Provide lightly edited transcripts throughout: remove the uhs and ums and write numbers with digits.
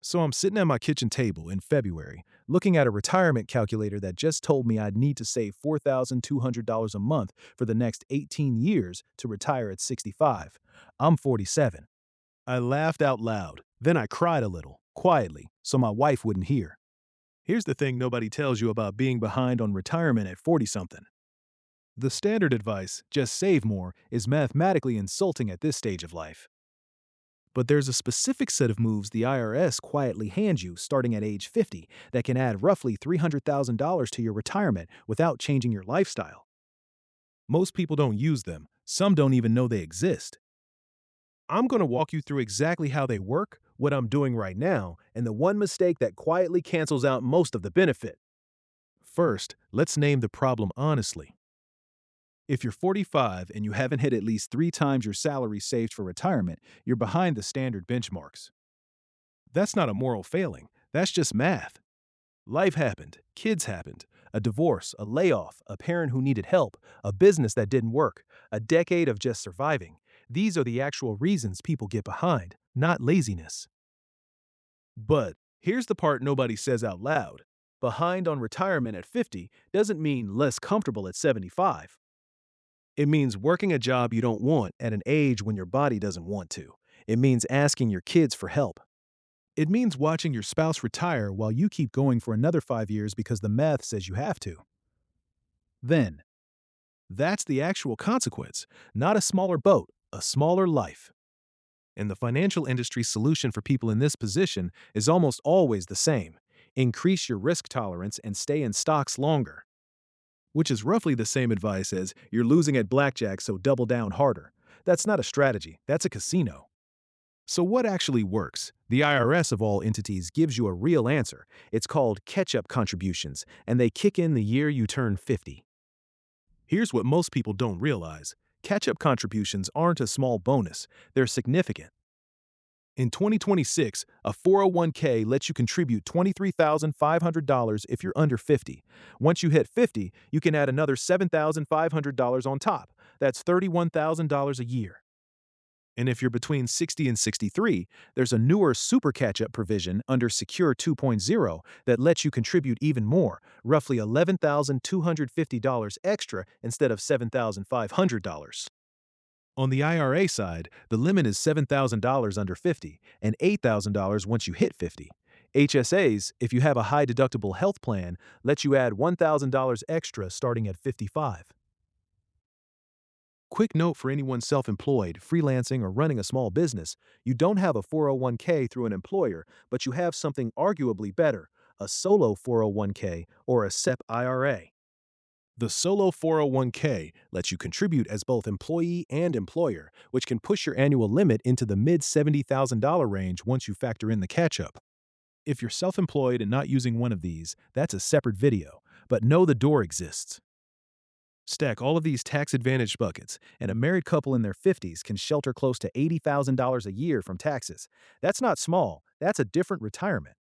So I'm sitting at my kitchen table in February, looking at a retirement calculator that just told me I'd need to save $4,200 a month for the next 18 years to retire at 65. I'm 47. I laughed out loud. Then I cried a little, quietly, so my wife wouldn't hear. Here's the thing nobody tells you about being behind on retirement at 40 something. The standard advice, just save more, is mathematically insulting at this stage of life. But there's a specific set of moves the IRS quietly hands you starting at age 50 that can add roughly $300,000 to your retirement without changing your lifestyle. Most people don't use them, some don't even know they exist. I'm going to walk you through exactly how they work, what I'm doing right now, and the one mistake that quietly cancels out most of the benefit. First, let's name the problem honestly. If you're 45 and you haven't hit at least 3 times your salary saved for retirement, you're behind the standard benchmarks. That's not a moral failing, that's just math. Life happened, kids happened, a divorce, a layoff, a parent who needed help, a business that didn't work, a decade of just surviving. These are the actual reasons people get behind, not laziness. But here's the part nobody says out loud. Behind on retirement at 50 doesn't mean less comfortable at 75. It means working a job you don't want at an age when your body doesn't want to. It means asking your kids for help. It means watching your spouse retire while you keep going for another 5 years because the math says you have to. Then, that's the actual consequence, not a smaller boat, a smaller life. And the financial industry's solution for people in this position is almost always the same: increase your risk tolerance and stay in stocks longer. Which is roughly the same advice as you're losing at blackjack, so double down harder. That's not a strategy, that's a casino. So, what actually works? The IRS of all entities gives you a real answer. It's called catch up contributions, and they kick in the year you turn 50. Here's what most people don't realize: catch up contributions aren't a small bonus, they're significant. In 2026, a 401k lets you contribute $23,500 if you're under 50. Once you hit 50, you can add another $7,500 on top. That's $31,000 a year. And if you're between 60 and 63, there's a newer super catch-up provision under Secure 2.0 that lets you contribute even more, roughly $11,250 extra instead of $7,500. On the IRA side, the limit is $7,000 under 50 and $8,000 once you hit 50. HSAs, if you have a high deductible health plan, let you add $1,000 extra starting at 55. Quick note for anyone self employed, freelancing, or running a small business: you don't have a 401k through an employer, but you have something arguably better: a solo 401k or a SEP IRA. The solo 401k lets you contribute as both employee and employer, which can push your annual limit into the mid $70,000 range once you factor in the catch up. If you're self employed and not using one of these, that's a separate video, but know the door exists. Stack all of these tax advantage buckets, and a married couple in their 50s can shelter close to $80,000 a year from taxes. That's not small, that's a different retirement.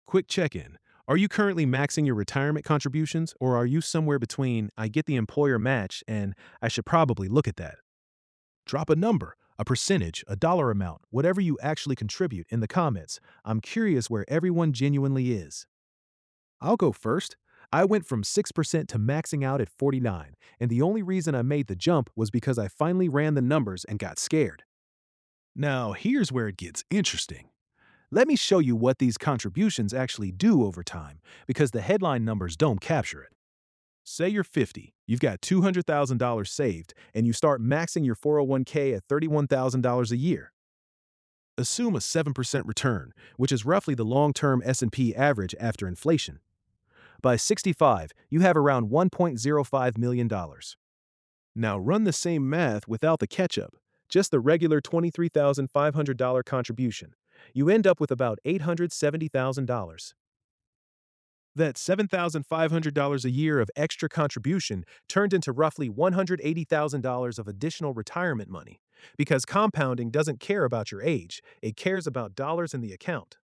Quick check in. Are you currently maxing your retirement contributions, or are you somewhere between "I get the employer match" and "I should probably look at that"? Drop a number, a percentage, a dollar amount, whatever you actually contribute in the comments. I'm curious where everyone genuinely is. I'll go first. I went from 6% to maxing out at 49, and the only reason I made the jump was because I finally ran the numbers and got scared. Now, here's where it gets interesting. Let me show you what these contributions actually do over time, because the headline numbers don't capture it. Say you're 50, you've got $200,000 saved, and you start maxing your 401k at $31,000 a year. Assume a 7% return, which is roughly the long-term S&P average after inflation. By 65, you have around $1.05 million. Now run the same math without the catch-up, just the regular $23,500 contribution. You end up with about $870,000. That $7,500 a year of extra contribution turned into roughly $180,000 of additional retirement money, because compounding doesn't care about your age, it cares about dollars in the account.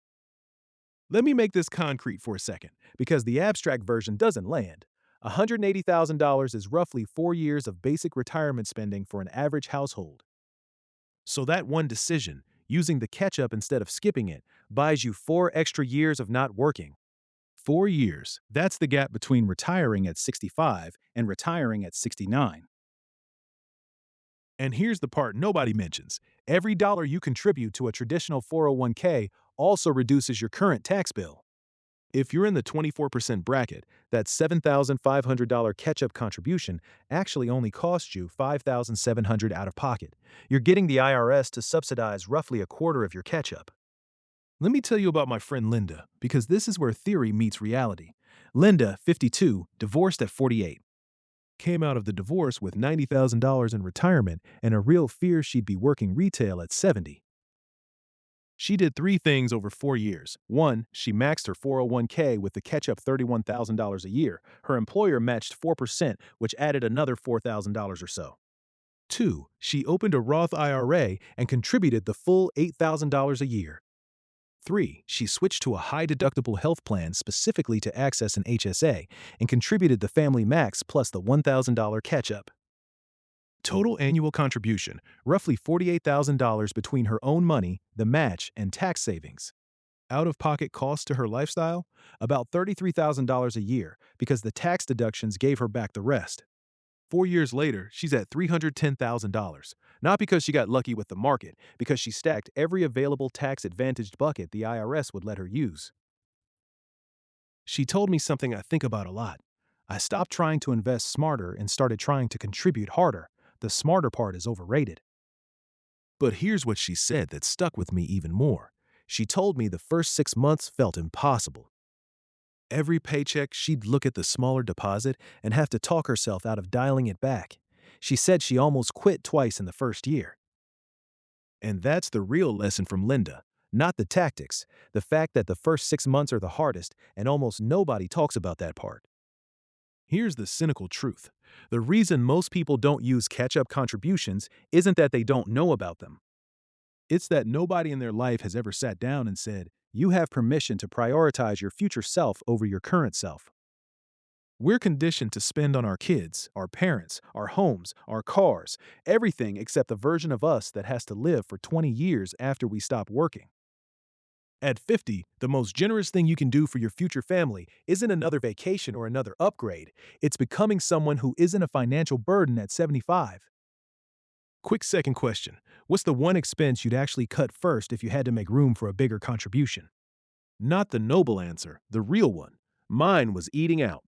Let me make this concrete for a second, because the abstract version doesn't land. $180,000 is roughly 4 years of basic retirement spending for an average household. So that one decision, Using the catch-up instead of skipping it buys you 4 extra years of not working. 4 years. That's the gap between retiring at 65 and retiring at 69. And here's the part nobody mentions. Every dollar you contribute to a traditional 401k also reduces your current tax bill. If you're in the 24% bracket, that $7,500 catch-up contribution actually only costs you $5,700 out of pocket. You're getting the IRS to subsidize roughly a quarter of your catch-up. Let me tell you about my friend Linda, because this is where theory meets reality. Linda, 52, divorced at 48. Came out of the divorce with $90,000 in retirement and a real fear she'd be working retail at 70. She did 3 things over 4 years. 1, she maxed her 401k with the catch-up $31,000 a year. Her employer matched 4%, which added another $4,000 or so. 2, she opened a Roth IRA and contributed the full $8,000 a year. 3, she switched to a high-deductible health plan specifically to access an HSA and contributed the Family Max plus the $1,000 catch-up. Total annual contribution, roughly $48,000 between her own money, the match, and tax savings. Out-of-pocket costs to her lifestyle? About $33,000 a year because the tax deductions gave her back the rest. 4 years later, she's at $310,000. Not because she got lucky with the market, because she stacked every available tax-advantaged bucket the IRS would let her use. She told me something I think about a lot. I stopped trying to invest smarter and started trying to contribute harder. The smarter part is overrated. But here's what she said that stuck with me even more. She told me the first 6 months felt impossible. Every paycheck, she'd look at the smaller deposit and have to talk herself out of dialing it back. She said she almost quit twice in the first year. And that's the real lesson from Linda, not the tactics, the fact that the first 6 months are the hardest and almost nobody talks about that part. Here's the cynical truth. The reason most people don't use catch-up contributions isn't that they don't know about them. It's that nobody in their life has ever sat down and said, you have permission to prioritize your future self over your current self. We're conditioned to spend on our kids, our parents, our homes, our cars, everything except the version of us that has to live for 20 years after we stop working. At 50, the most generous thing you can do for your future family isn't another vacation or another upgrade. It's becoming someone who isn't a financial burden at 75. Quick second question. What's the one expense you'd actually cut first if you had to make room for a bigger contribution? Not the noble answer, the real one. Mine was eating out.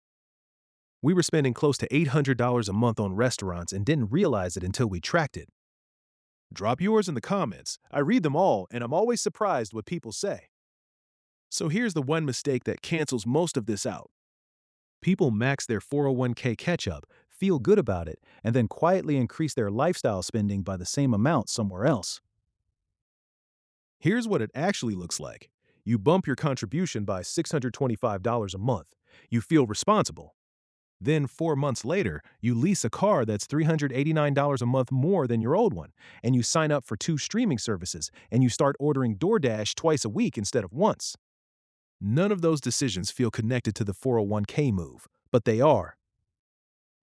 We were spending close to $800 a month on restaurants and didn't realize it until we tracked it. Drop yours in the comments. I read them all, and I'm always surprised what people say. So here's the one mistake that cancels most of this out. People max their 401k catch-up, feel good about it, and then quietly increase their lifestyle spending by the same amount somewhere else. Here's what it actually looks like. You bump your contribution by $625 a month. You feel responsible. Then 4 months later, you lease a car that's $389 a month more than your old one, and you sign up for 2 streaming services, and you start ordering DoorDash twice a week instead of once. None of those decisions feel connected to the 401k move, but they are.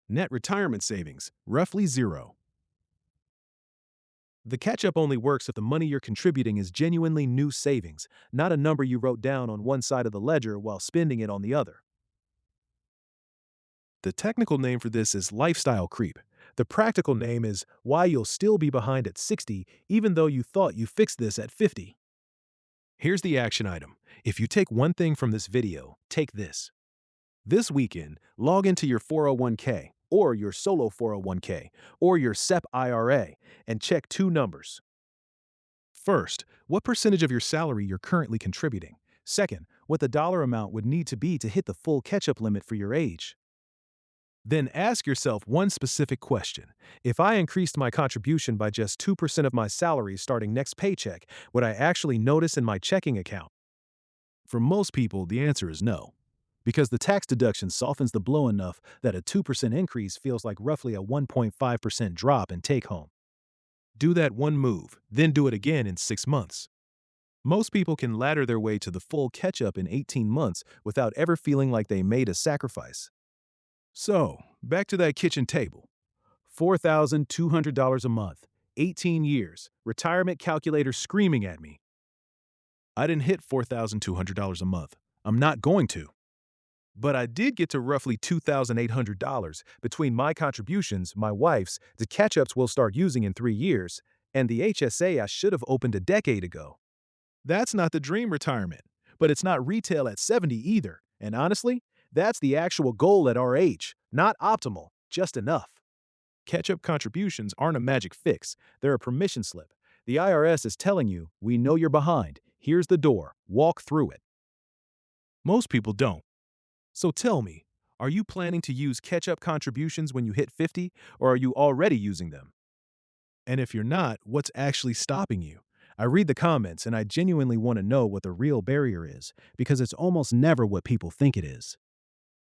Net retirement savings, roughly zero. The catch-up only works if the money you're contributing is genuinely new savings, not a number you wrote down on one side of the ledger while spending it on the other. The technical name for this is lifestyle creep. The practical name is why you'll still be behind at 60 even though you thought you fixed this at 50. Here's the action item. If you take one thing from this video, take this. This weekend, log into your 401k, or your solo 401k, or your SEP IRA, and check 2 numbers. First, what percentage of your salary you're currently contributing. Second, what the dollar amount would need to be to hit the full catch-up limit for your age. Then ask yourself one specific question. If I increased my contribution by just 2% of my salary starting next paycheck, would I actually notice in my checking account? For most people, the answer is no, because the tax deduction softens the blow enough that a 2% increase feels like roughly a 1.5% drop in take-home. Do that one move, then do it again in 6 months. Most people can ladder their way to the full catch-up in 18 months without ever feeling like they made a sacrifice. So, back to that kitchen table. $4,200 a month, 18 years, retirement calculator screaming at me. I didn't hit $4,200 a month. I'm not going to. But I did get to roughly $2,800 between my contributions, my wife's, the catch ups we'll start using in 3 years, and the HSA I should have opened a decade ago. That's not the dream retirement, but it's not retail at 70 either. And honestly, that's the actual goal at our age. Not optimal, just enough. Catch up contributions aren't a magic fix, they're a permission slip. The IRS is telling you, we know you're behind. Here's the door. Walk through it. Most people don't. So tell me, are you planning to use catch up contributions when you hit 50, or are you already using them? And if you're not, what's actually stopping you? I read the comments and I genuinely want to know what the real barrier is, because it's almost never what people think it is.